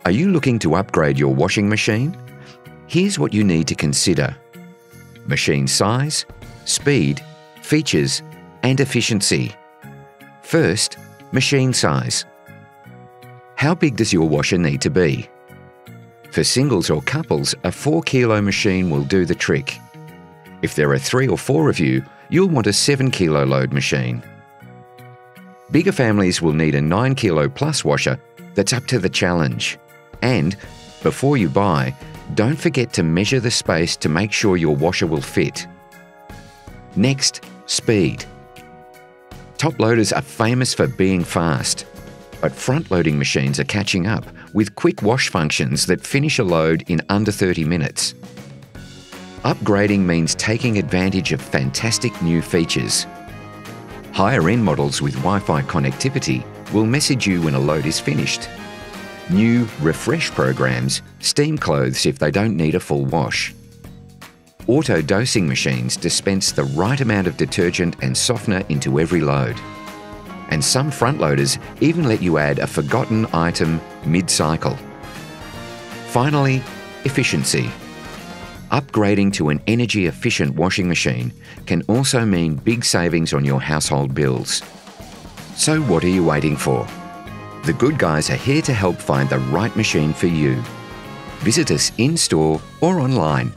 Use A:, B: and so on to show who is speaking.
A: Are you looking to upgrade your washing machine? Here's what you need to consider: machine size, speed, features, and efficiency. First, machine size. How big does your washer need to be? For singles or couples, a 4-kilo machine will do the trick. If there are 3 or 4 of you, you'll want a 7-kilo load machine. Bigger families will need a 9-kilo plus washer that's up to the challenge. And, before you buy, don't forget to measure the space to make sure your washer will fit. Next, speed. Top loaders are famous for being fast, but front-loading machines are catching up with quick wash functions that finish a load in under 30 minutes. Upgrading means taking advantage of fantastic new features. Higher-end models with Wi-Fi connectivity will message you when a load is finished. New refresh programs steam clothes if they don't need a full wash. Auto-dosing machines dispense the right amount of detergent and softener into every load. And some front loaders even let you add a forgotten item mid-cycle. Finally, efficiency. Upgrading to an energy-efficient washing machine can also mean big savings on your household bills. So what are you waiting for? The Good Guys are here to help find the right machine for you. Visit us in-store or online.